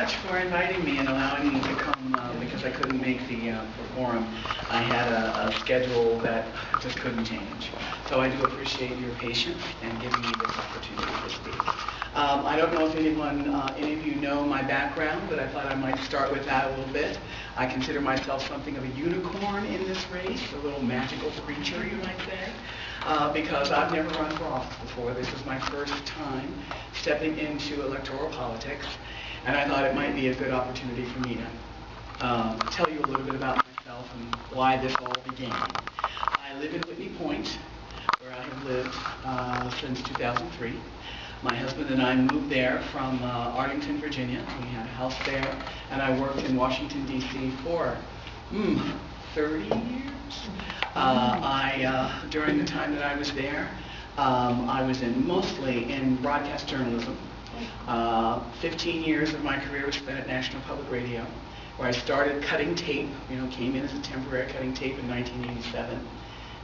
much for inviting me and allowing me to come because I couldn't make the forum. I had a schedule that just couldn't change. So I do appreciate your patience and giving me this opportunity to speak. I don't know if any of you know my background, but I thought I might start with that a little bit. I consider myself something of a unicorn in this race, a little magical creature, you might say, because I've never run for office before. This is my first time stepping into electoral politics, and I thought it might be a good opportunity for me to tell you a little bit about myself and why this all began. I live in Whitney Point, where I have lived since 2003. My husband and I moved there from Arlington, Virginia. We had a house there, and I worked in Washington, D.C. for 30 years. During the time that I was there, I was mostly in broadcast journalism. 15 years of my career was spent at National Public Radio, where I started cutting tape, came in as a temporary cutting tape in 1987,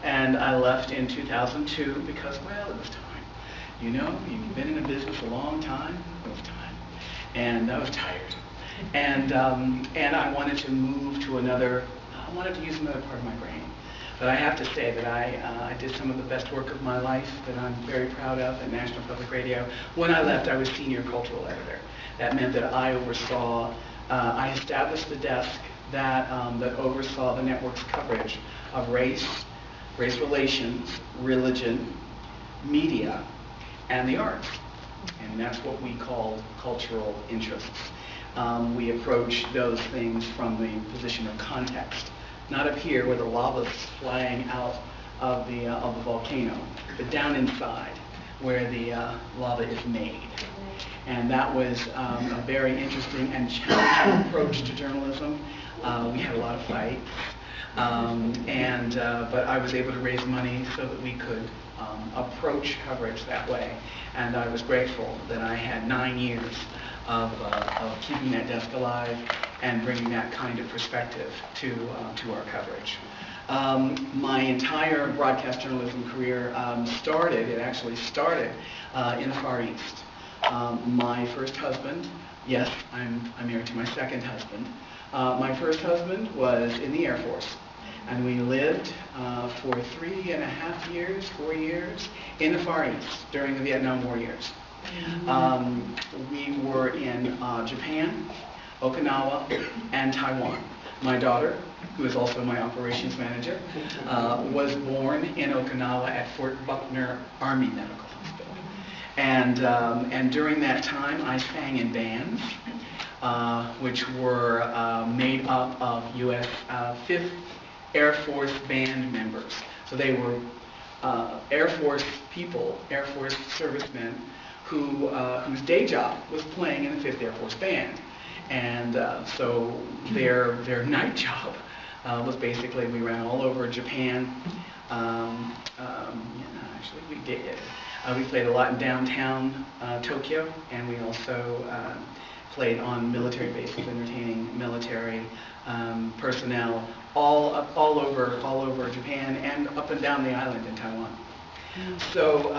and I left in 2002 because, well, it was time. You've been in a business a long time, it was time, and I was tired, and I wanted to move to I wanted to use another part of my brain. But I have to say that I did some of the best work of my life that I'm very proud of at National Public Radio. When I left, I was senior cultural editor. That meant that I established the desk that oversaw the network's coverage of race relations, religion, media, and the arts. And that's what we call cultural interests. We approach those things from the position of context. Not up here where the lava's flying out of the volcano, but down inside where the lava is made. And that was a very interesting and challenging approach to journalism. We had a lot of fights, but I was able to raise money so that we could approach coverage that way. And I was grateful that I had 9 years of keeping that desk alive and bringing that kind of perspective to our coverage. My entire broadcast journalism career actually started in the Far East. My first husband, yes, I'm married to my second husband. My first husband was in the Air Force, and we lived for 3.5 years, 4 years in the Far East during the Vietnam War years. We were in Japan, Okinawa, and Taiwan. My daughter, who is also my operations manager, was born in Okinawa at Fort Buckner Army Medical Hospital. And during that time, I sang in bands, which were made up of U.S. 5th Air Force band members. So they were Air Force people, Air Force servicemen, whose day job was playing in the 5th Air Force Band. And so their night job was basically, we ran all over Japan. Actually, we did. We played a lot in downtown Tokyo, and we also played on military bases, entertaining military personnel all over Japan and up and down the island in Taiwan. So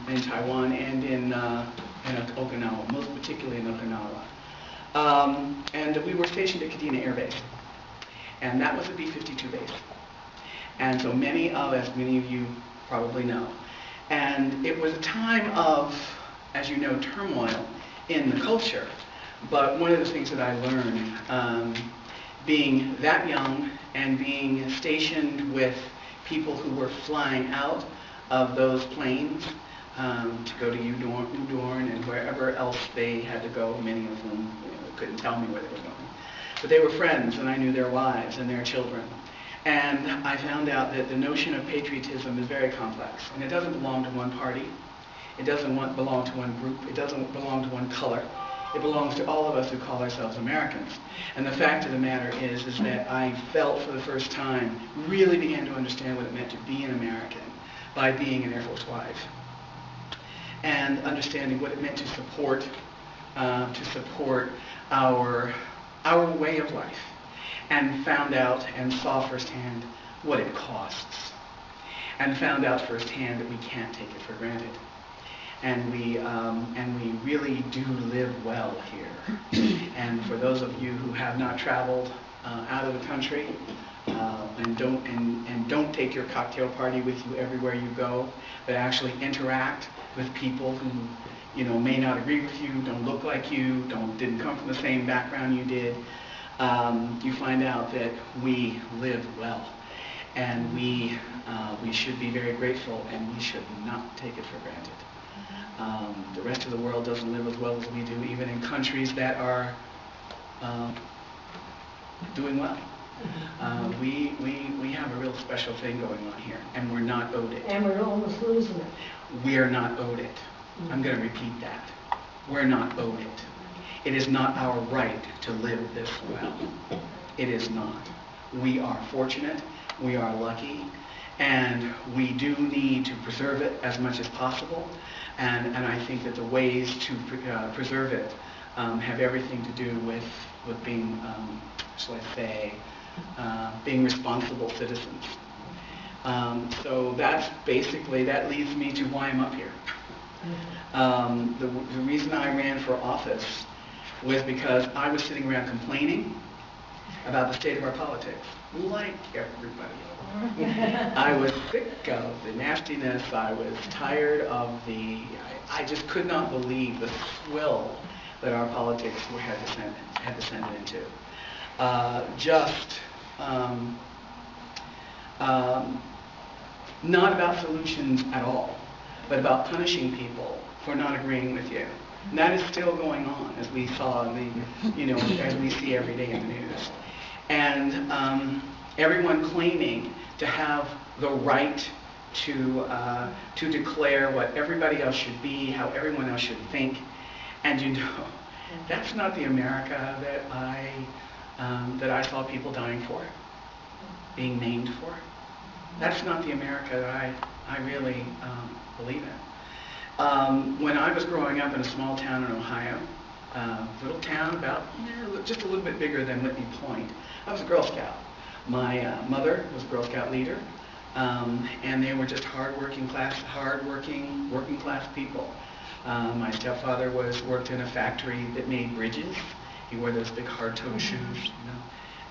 in Taiwan and in Okinawa, most particularly in Okinawa. And we were stationed at Kadena Air Base, and that was a B-52 base. And so many of you probably know. And it was a time of, as you know, turmoil in the culture. But one of the things that I learned, being that young and being stationed with people who were flying out of those planes to go to Udorn and wherever else they had to go, many of them couldn't tell me where they were going. But they were friends, and I knew their wives and their children. And I found out that the notion of patriotism is very complex, and it doesn't belong to one party. It doesn't belong to one group. It doesn't belong to one color. It belongs to all of us who call ourselves Americans. And the fact of the matter is that I felt for the first time, really began to understand what it meant to be an American by being an Air Force wife, and understanding what it meant to support our way of life, and found out and saw firsthand what it costs, and found out firsthand that we can't take it for granted. and we really do live well here. And for those of you who have not traveled out of the country, and don't take your cocktail party with you everywhere you go, but actually interact with people who, you know, may not agree with you, don't look like you, didn't come from the same background you did, you find out that we live well, and we should be very grateful, and we should not take it for granted. The rest of the world doesn't live as well as we do, even in countries that are doing well. We have a real special thing going on here, and we're not owed it. And we're almost losing it. We're not owed it. I'm going to repeat that. We're not owed it. It is not our right to live this well. It is not. We are fortunate, we are lucky, and we do need to preserve it as much as possible. And I think that the ways to preserve it have everything to do with being, shall I say, being responsible citizens. So that's basically, that leads me to why I'm up here. The reason I ran for office was because I was sitting around complaining about the state of our politics, like everybody. I was sick of the nastiness. I was tired of I just could not believe the swill that our politics had descended into. Not about solutions at all, but about punishing people for not agreeing with you. And that is still going on, as we saw as we see every day in the news. And everyone claiming to have the right to declare what everybody else should be, how everyone else should think. And that's not the America that I saw people dying for, being maimed for. That's not the America that I really believe in. When I was growing up in a small town in Ohio, little town about just a little bit bigger than Whitney Point, I was a Girl Scout. My mother was a Girl Scout leader, and they were just working class people. My stepfather worked in a factory that made bridges. He wore those big hard-toed shoes,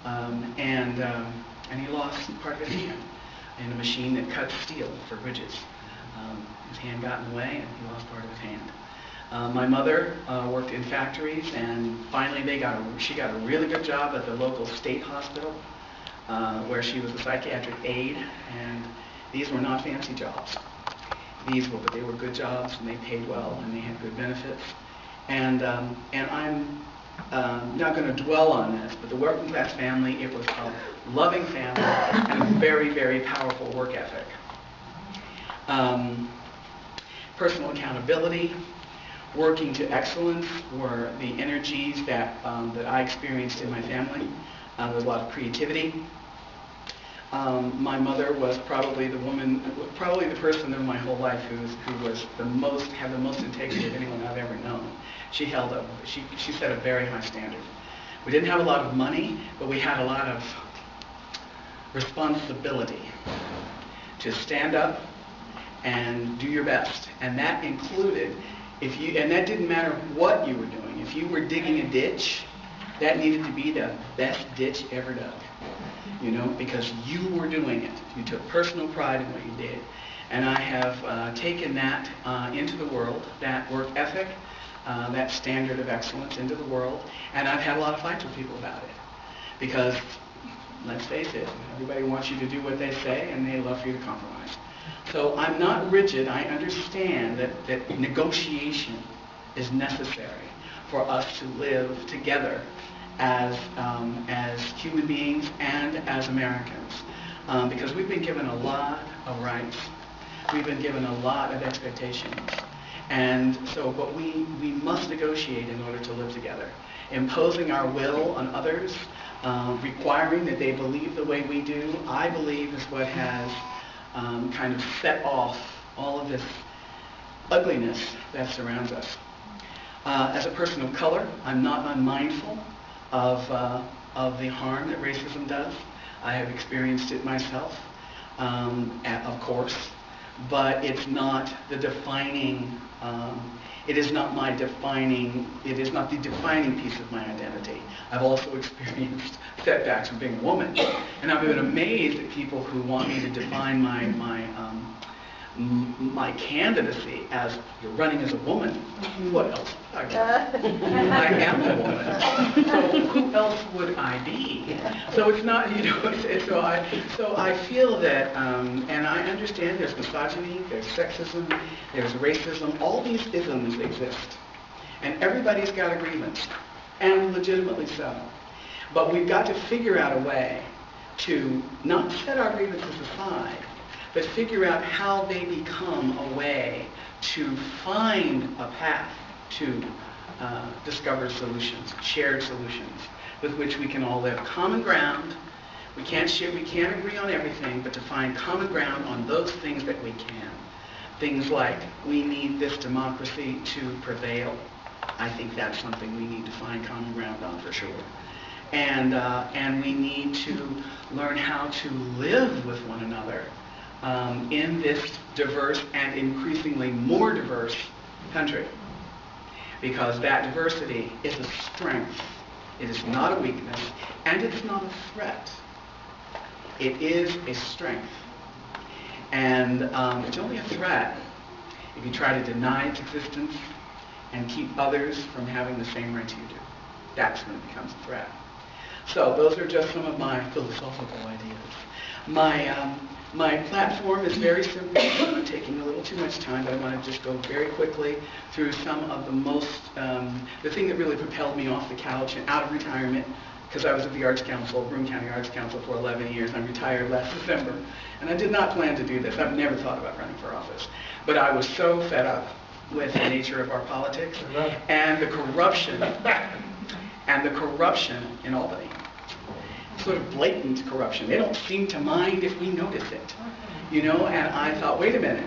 and he lost part of his hand in a machine that cut steel for bridges. His hand got in the way, and he lost part of his hand. My mother worked in factories, and finally she got a really good job at the local state hospital, where she was a psychiatric aide, and these were not fancy jobs. But they were good jobs, and they paid well, and they had good benefits. And I'm not going to dwell on this, but the working class family, it was a loving family and a very, very powerful work ethic. Personal accountability, working to excellence were the energies that I experienced in my family. There was a lot of creativity. My mother was probably the person in my whole life who had the most integrity of anyone I've ever known. She set a very high standard. We didn't have a lot of money, but we had a lot of responsibility to stand up and do your best. And that included, and that didn't matter what you were doing. If you were digging a ditch, that needed to be the best ditch ever dug. Because you were doing it. You took personal pride in what you did. And I have taken that into the world, that work ethic, that standard of excellence into the world, and I've had a lot of fights with people about it. Because, let's face it, everybody wants you to do what they say, and they love for you to compromise. So I'm not rigid. I understand that negotiation is necessary for us to live together as human beings and as Americans, because we've been given a lot of rights, we've been given a lot of expectations, and so, but we must negotiate in order to live together. Imposing our will on others, requiring that they believe the way we do, I believe is what has kind of set off all of this ugliness that surrounds us. As a person of color, I'm not unmindful of the harm that racism does. I have experienced it myself, of course. but it's not the defining, it is not my defining, it is not the defining piece of my identity. I've also experienced setbacks from being a woman, and I've been amazed at people who want me to define my candidacy as you're running as a woman. What else would I be? I am a woman. So who else would I be? So it's not, so I feel that, and I understand there's misogyny, there's sexism, there's racism, all these isms exist. And everybody's got a grievance, and legitimately so. But we've got to figure out a way to not set our grievances aside, but figure out how they become a way to find a path to discover solutions, shared solutions, with which we can all live. Common ground. We can't agree on everything, but to find common ground on those things that we can. Things like, we need this democracy to prevail. I think that's something we need to find common ground on for sure. And we need to learn how to live with one another in this diverse and increasingly more diverse country, because that diversity is a strength. It is not a weakness, and it's not a threat. It is a strength. And it's only a threat if you try to deny its existence and keep others from having the same rights you do. That's when it becomes a threat. So those are just some of my philosophical ideas. My platform is very simple. I'm taking a little too much time, but I want to just go very quickly through some of the thing that really propelled me off the couch and out of retirement, because I was at the Arts Council, Broome County Arts Council for 11 years. I'm retired last December, and I did not plan to do this. I've never thought about running for office, but I was so fed up with the nature of our politics and the corruption in Albany. Sort of blatant corruption. They don't seem to mind if we notice it, and I thought, wait a minute,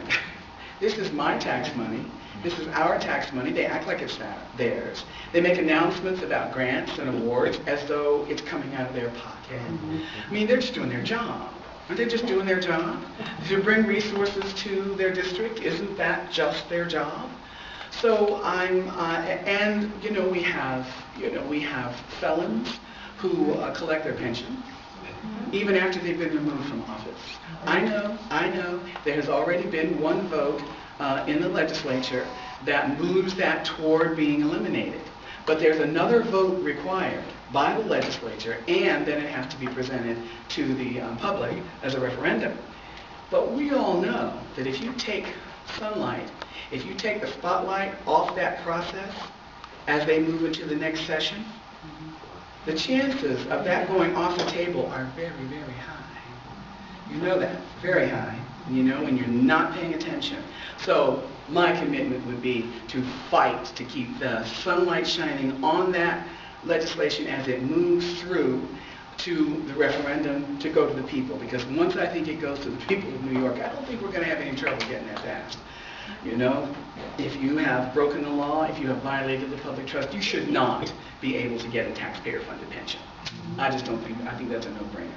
this is my tax money, this is our tax money, they act like it's theirs. They make announcements about grants and awards as though it's coming out of their pocket. I mean, they're just doing their job. Aren't they just doing their job? To bring resources to their district, isn't that just their job? So we have felons who collect their pension even after they've been removed from office. I know, there has already been one vote in the legislature that moves that toward being eliminated. But there's another vote required by the legislature, and then it has to be presented to the public as a referendum. But we all know that if you take sunlight, if you take the spotlight off that process as they move into the next session, the chances of that going off the table are very, very high. You know that, very high, when you're not paying attention. So my commitment would be to fight to keep the sunlight shining on that legislation as it moves through to the referendum to go to the people. Because once I think it goes to the people of New York, I don't think we're going to have any trouble getting that passed. If you have broken the law, if you have violated the public trust, you should not be able to get a taxpayer-funded pension. I think that's a no-brainer.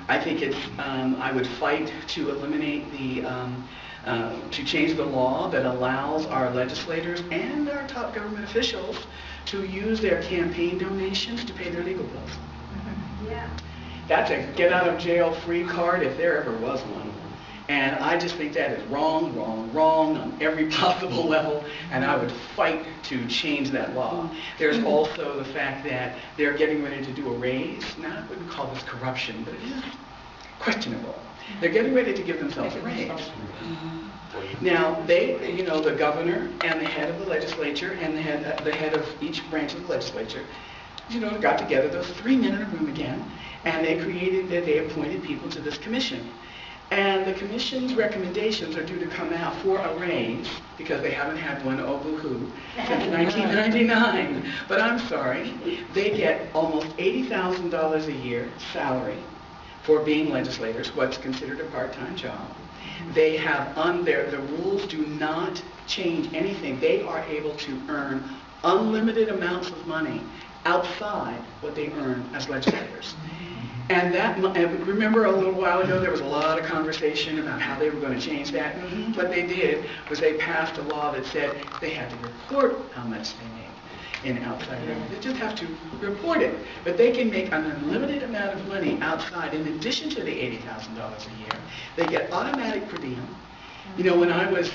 I think I would fight to eliminate to change the law that allows our legislators and our top government officials to use their campaign donations to pay their legal bills. Yeah. That's a get-out-of-jail-free card if there ever was one. And I just think that is wrong on every possible level, and I would fight to change that law. There's also the fact that they're getting ready to do a raise. Now, I wouldn't call this corruption, but it is questionable. They're getting ready to give themselves a raise. Now, the governor and the head of the legislature and the head of each branch of the legislature, got together, those 3 men in a room again, and they appointed people to this commission. And the commission's recommendations are due to come out for a raise, because they haven't had one, oh boo-hoo, since 1999. But I'm sorry, they get almost $80,000 a year salary for being legislators, what's considered a part-time job. They have, the rules do not change anything. They are able to earn unlimited amounts of money outside what they earn as legislators. And and remember a little while ago there was a lot of conversation about how they were going to change that. What they did was they passed a law that said they had to report how much they made in outside revenue. They just have to report it. But they can make an unlimited amount of money outside in addition to the $80,000 a year. They get automatic per diem. You know, when I was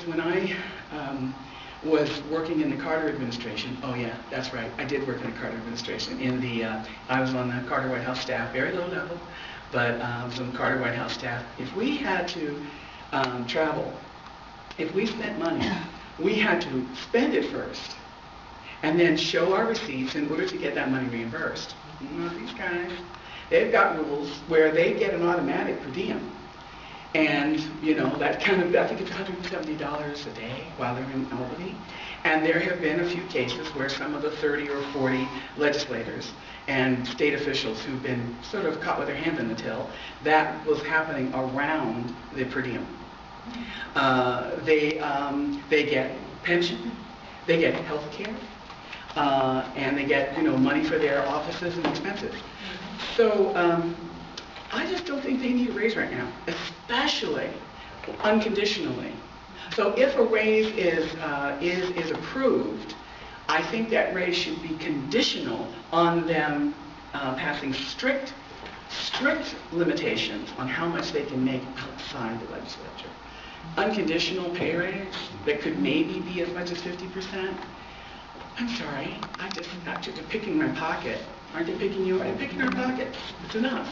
working in the Carter administration, oh yeah, that's right, I did work in the Carter administration. I was on the Carter White House staff, very low level, but I was on the Carter White House staff. If we had to travel, if we spent money, we had to spend it first and then show our receipts in order to get that money reimbursed. Not these guys. They've got rules where they get an automatic per diem. And, you know, that kind of, I think it's $170 a day while they're in Albany. And there have been a few cases where some of the 30 or 40 legislators and state officials who've been sort of caught with their hand in the till, that was happening around the per diem. They get pension, they get health care, and they get, you know, money for their offices and expenses. So, I just don't think they need a raise right now, especially unconditionally. So if a raise is approved, I think that raise should be conditional on them passing strict limitations on how much they can make outside the legislature. Unconditional pay raise that could maybe be as much as 50%. I'm sorry, they're picking my pocket. Aren't they picking you? They're picking our pockets. It's enough.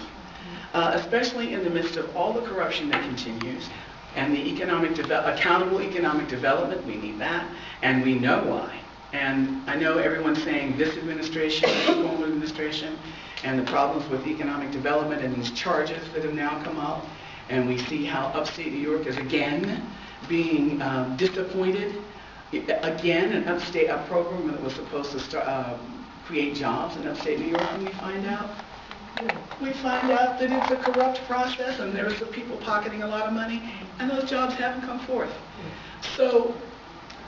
Especially in the midst of all the corruption that continues and the accountable economic development. We need that, and we know why. And I know everyone's saying this administration, the former administration, and the problems with economic development and these charges that have now come up, and we see how upstate New York is again being disappointed. Again, a program that was supposed to create jobs in upstate New York, and we find out that it's a corrupt process and there's the people pocketing a lot of money, and those jobs haven't come forth. So,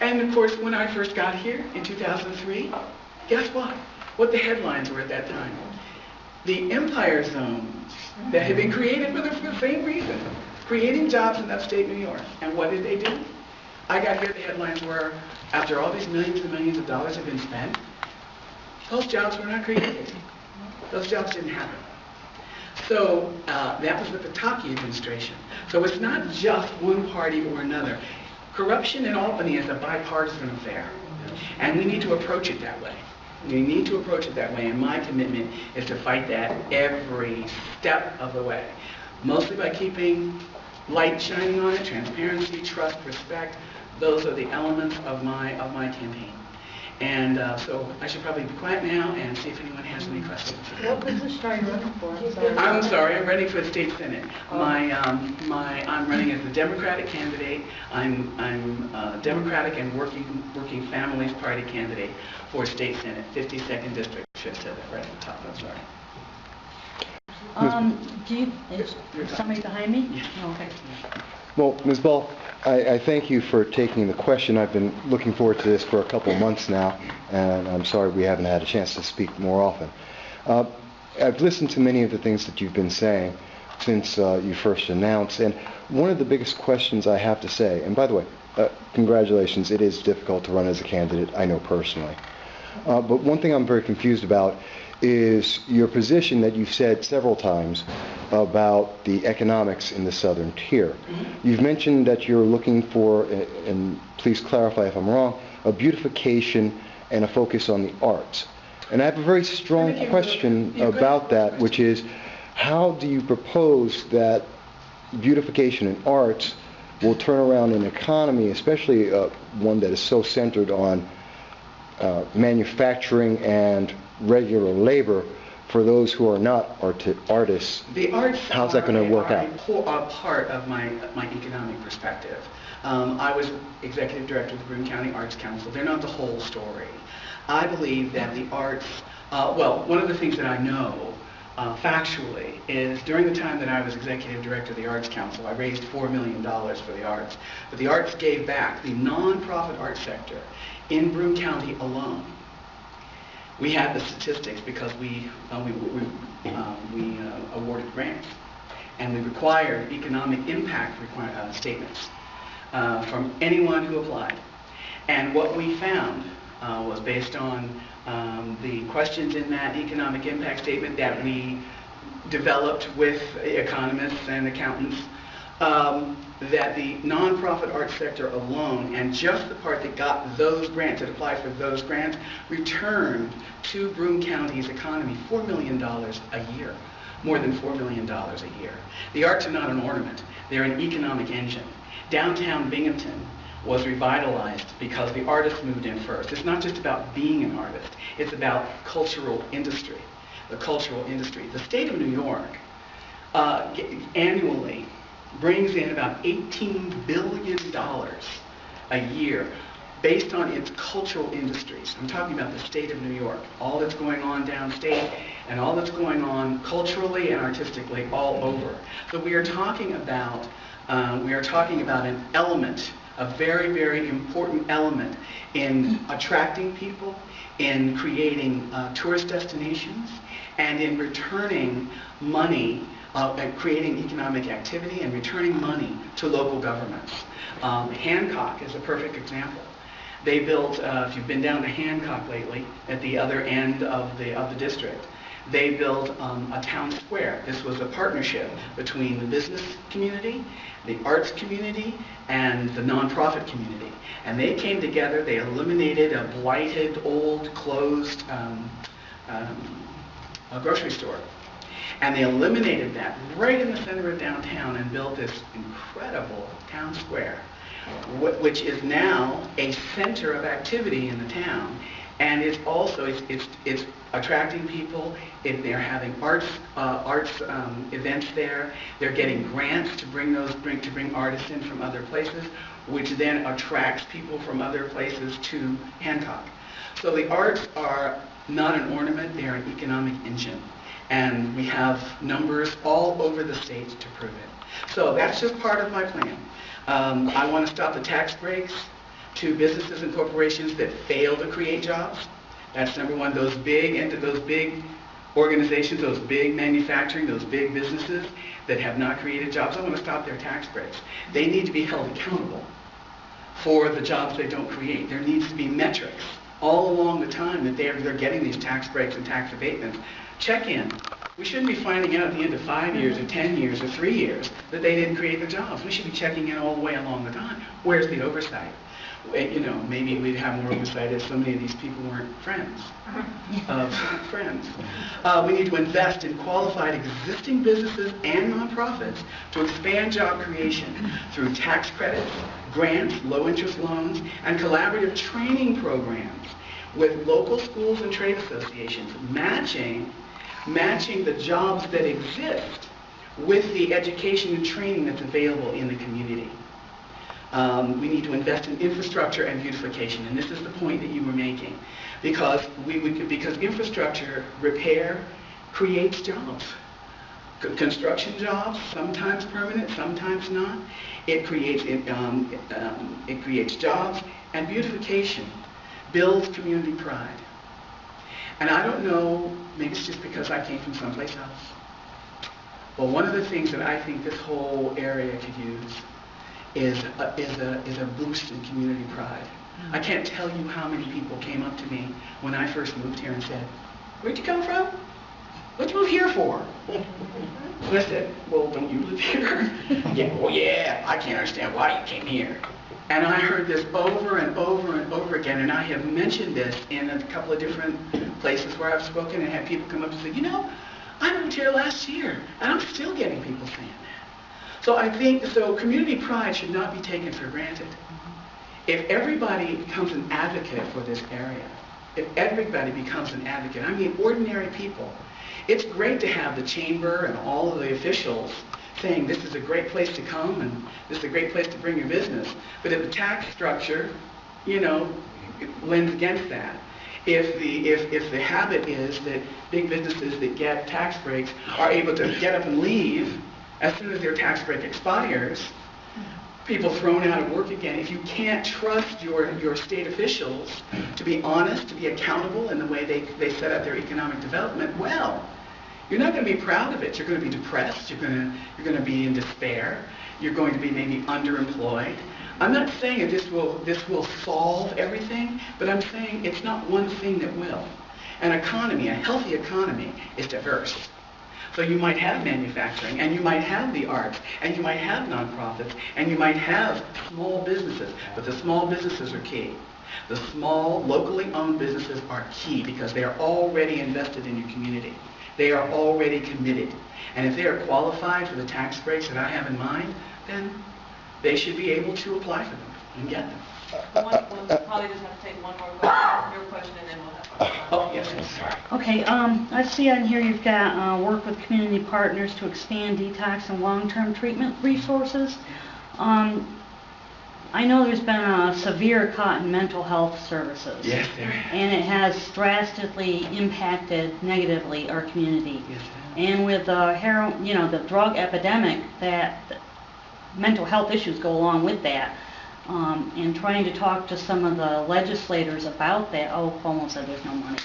and of course, when I first got here in 2003, guess what the headlines were at that time? The empire zones that had been created for the same reason, creating jobs in upstate New York. And what did they do? I got here, the headlines were, after all these millions and millions of dollars have been spent, those jobs were not created. Those jobs didn't happen. So that was with the Taki administration. So it's not just one party or another. Corruption in Albany is a bipartisan affair. And we need to approach it that way. We need to approach it that way. And my commitment is to fight that every step of the way. Mostly by keeping light shining on it, transparency, trust, respect. Those are the elements of my campaign. And so I should probably be quiet now and see if anyone has any questions. What position are you running for? I'm sorry, I'm running for the state senate. I'm running as the Democratic candidate. I'm Democratic and Working Families Party candidate for state senate, 52nd district. Should have said that right at the top. I'm sorry. Is somebody behind me? Yes. Oh, okay. Well, Ms. Ball, I thank you for taking the question. I've been looking forward to this for a couple of months now, and I'm sorry we haven't had a chance to speak more often. I've listened to many of the things that you've been saying since you first announced, and one of the biggest questions I have to say, and by the way, congratulations, it is difficult to run as a candidate, I know personally. But one thing I'm very confused about is your position that you've said several times about the economics in the southern tier. You've mentioned that you're looking for, and please clarify if I'm wrong, a beautification and a focus on the arts. And I have a very strong question about that, which is, how do you propose that beautification and arts will turn around an economy, especially one that is so centered on manufacturing and regular labor, for those who are not artists? The arts how's that going to work out? A part of my economic perspective. I was executive director of the Broome County Arts Council. They're not the whole story. I believe that the arts, well, one of the things that I know factually is during the time that I was executive director of the Arts Council, I raised $4 million for the arts. But the arts gave back, the nonprofit art sector in Broome County alone, We had the statistics because we awarded grants, and we required economic impact statements from anyone who applied. And what we found was based on the questions in that economic impact statement that we developed with economists and accountants, that the nonprofit arts sector alone, and just the part that got those grants, that applied for those grants, returned to Broome County's economy $4 million a year, more than $4 million a year. The arts are not an ornament, they're an economic engine. Downtown Binghamton was revitalized because the artists moved in first. It's not just about being an artist, it's about cultural industry, the cultural industry. The state of New York annually brings in about $18 billion a year based on its cultural industries. I'm talking about the state of New York, all that's going on downstate and all that's going on culturally and artistically all over. So we are talking about an element, a very, very important element in attracting people, in creating tourist destinations, and in returning money, and creating economic activity and returning money to local governments. Hancock is a perfect example. They built, if you've been down to Hancock lately, at the other end of the district, they built a town square. This was a partnership between the business community, the arts community, and the nonprofit community. And they came together, they eliminated a blighted, old, closed a grocery store. And they eliminated that right in the center of downtown and built this incredible town square, which is now a center of activity in the town. And it's also, it's attracting people. They're having arts events there. They're getting grants to bring artists in from other places, which then attracts people from other places to Hancock. So the arts are not an ornament, they are an economic engine. And we have numbers all over the state to prove it. So that's just part of my plan. I want to stop the tax breaks to businesses and corporations that fail to create jobs. That's number one. Those big organizations, those big manufacturing, those big businesses that have not created jobs, I want to stop their tax breaks. They need to be held accountable for the jobs they don't create. There needs to be metrics all along the time that they're getting these tax breaks and tax abatements. Check in. We shouldn't be finding out at the end of 5 years or 10 years or 3 years that they didn't create the jobs. We should be checking in all the way along the time. Where's the oversight? You know, maybe we'd have more oversight if so many of these people weren't friends of friends. We need to invest in qualified existing businesses and nonprofits to expand job creation through tax credits, grants, low-interest loans, and collaborative training programs with local schools and trade associations, matching the jobs that exist with the education and training that's available in the community. We need to invest in infrastructure and beautification, and this is the point that you were making, because infrastructure repair creates jobs. Construction jobs, sometimes permanent, sometimes not. It creates jobs, and beautification builds community pride. And I don't know, maybe it's just because I came from someplace else, but one of the things that I think this whole area could use is a boost in community pride. I can't tell you how many people came up to me when I first moved here and said, "Where'd you come from? What'd you move here for?" And I said, "Well, don't you live here?" "Yeah, well, yeah, I can't understand why you came here." And I heard this over and over and over again, and I have mentioned this in a couple of different places where I've spoken and had people come up and say, "You know, I moved here last year, and I'm still getting people saying that." So I think, community pride should not be taken for granted. If everybody becomes an advocate for this area, if everybody becomes an advocate, I mean ordinary people, it's great to have the chamber and all of the officials saying this is a great place to come and this is a great place to bring your business. But if the tax structure, you know, lends against that, if the habit is that big businesses that get tax breaks are able to get up and leave as soon as their tax break expires, people thrown out of work again, if you can't trust your state officials to be honest, to be accountable in the way they set up their economic development, well, you're not going to be proud of it. You're going to be depressed. You're going to be in despair. You're going to be maybe underemployed. I'm not saying that this will solve everything, but I'm saying it's not one thing that will. An economy, a healthy economy, is diverse. So you might have manufacturing, and you might have the arts, and you might have nonprofits, and you might have small businesses, but the small businesses are key. The small, locally owned businesses are key because they are already invested in your community. They are already committed. And if they are qualified for the tax breaks that I have in mind, then they should be able to apply for them and get them. We'll probably just have to take one more question, your question, and then we'll have. Oh, yes, sorry. Okay, I see on here you've got work with community partners to expand detox and long-term treatment resources. I know there's been a severe cut in mental health services. Yes, there is. And it has drastically impacted negatively our community. Yes, and with the drug epidemic, that mental health issues go along with that. And trying to talk to some of the legislators about that. Oh, Cuomo said there's no money.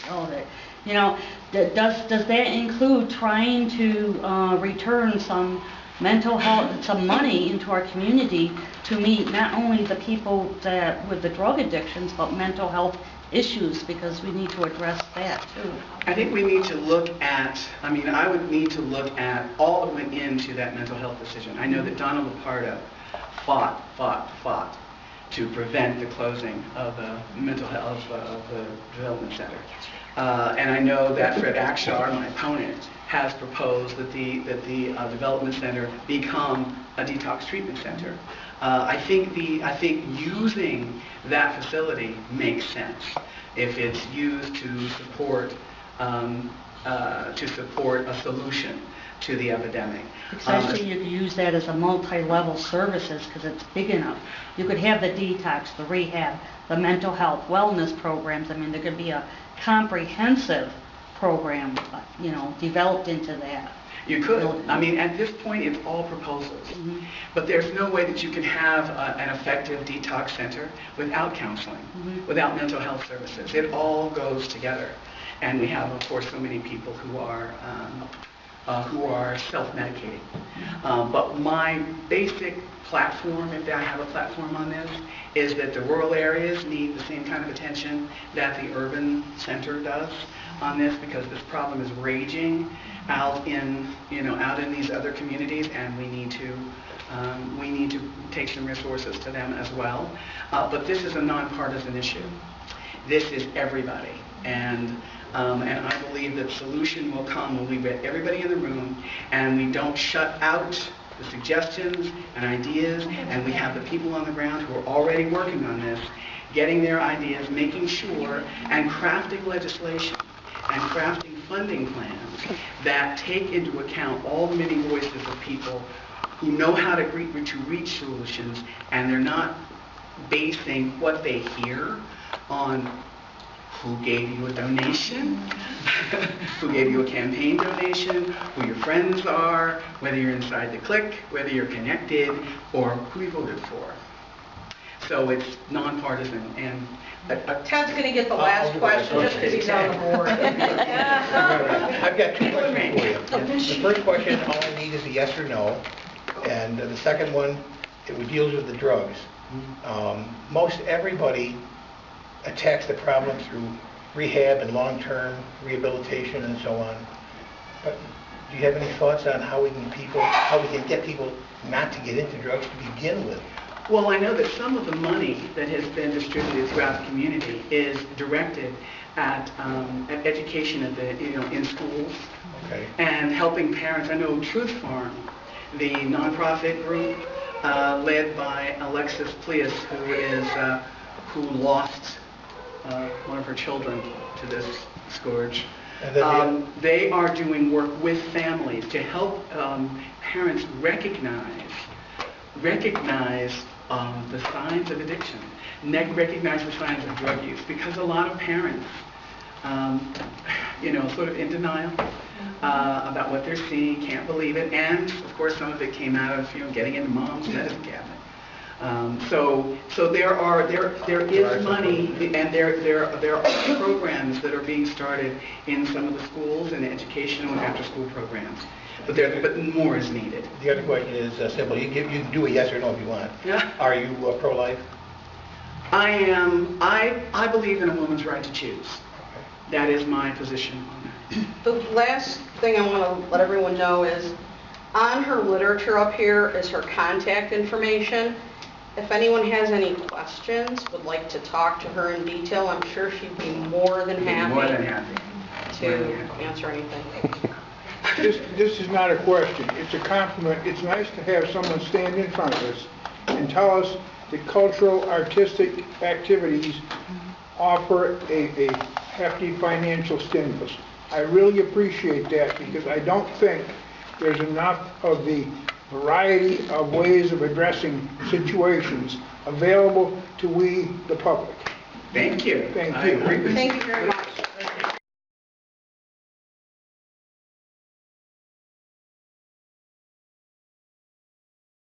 Does that include trying to return some mental health, some money into our community to meet not only the people that with the drug addictions, but mental health issues, because we need to address that too. I think we need to look at, I would need to look at all that went into that mental health decision. I know that Donald Lupardo fought to prevent the closing of the mental health of the development center. And I know that Fred Akshar, my opponent, has proposed that the development center become a detox treatment center. I think using that facility makes sense if it's used to support a solution to the epidemic. Especially you could use that as a multi-level services because it's big enough. You could have the detox, the rehab, the mental health, wellness programs. There could be a comprehensive program, developed into that. You could. At this point, it's all proposals. Mm-hmm. But there's no way that you can have an effective detox center without counseling, mm-hmm. without mental health services. It all goes together. And we have, of course, so many people who are self-medicating. But my basic platform, if I have a platform on this, is that the rural areas need the same kind of attention that the urban center does on this, because this problem is raging out in these other communities, and we need to take some resources to them as well. But this is a nonpartisan issue. This is everybody, and I believe that solution will come when we get everybody in the room and we don't shut out the suggestions and ideas, and we have the people on the ground who are already working on this, getting their ideas, making sure, and crafting legislation and crafting funding plans that take into account all the many voices of people who know how to reach solutions, and they're not basing what they hear on who gave you a donation, who gave you a campaign donation, who your friends are, whether you're inside the clique, whether you're connected, or who you voted for. So it's nonpartisan. And Ted's going to get the last question just because he's on the board. I've got two questions for you. The first question, all I need is a yes or no. And the second one, it deals with the drugs. Most everybody attacks the problem through rehab and long-term rehabilitation and so on. But do you have any thoughts on how we can get people not to get into drugs to begin with? Well, I know that some of the money that has been distributed throughout the community is directed at education in schools, Okay. and helping parents. I know Truth Farm, the nonprofit group led by Alexis Plius, who lost one of her children to this scourge. They are doing work with families to help parents recognize the signs of addiction, recognize the signs of drug use, because a lot of parents, sort of in denial about what they're seeing, can't believe it, and of course some of it came out of getting into mom's medicine cabinet. So there is money, and there are programs that are being started in some of the schools and educational and after-school programs. But more is needed. The other question is simple. You can do a yes or no if you want. Yeah. Are you pro-life? I am. I believe in a woman's right to choose. That is my position on that. The last thing I want to let everyone know is, on her literature up here is her contact information. If anyone has any questions, would like to talk to her in detail, I'm sure she'd be more than happy. More than happy. To answer anything. This is not a question, it's a compliment. It's nice to have someone stand in front of us and tell us that cultural, artistic activities offer a hefty financial stimulus. I really appreciate that, because I don't think there's enough of the variety of ways of addressing situations available to we, the public. Thank you. Thank I you. agree with you. Thank you very much.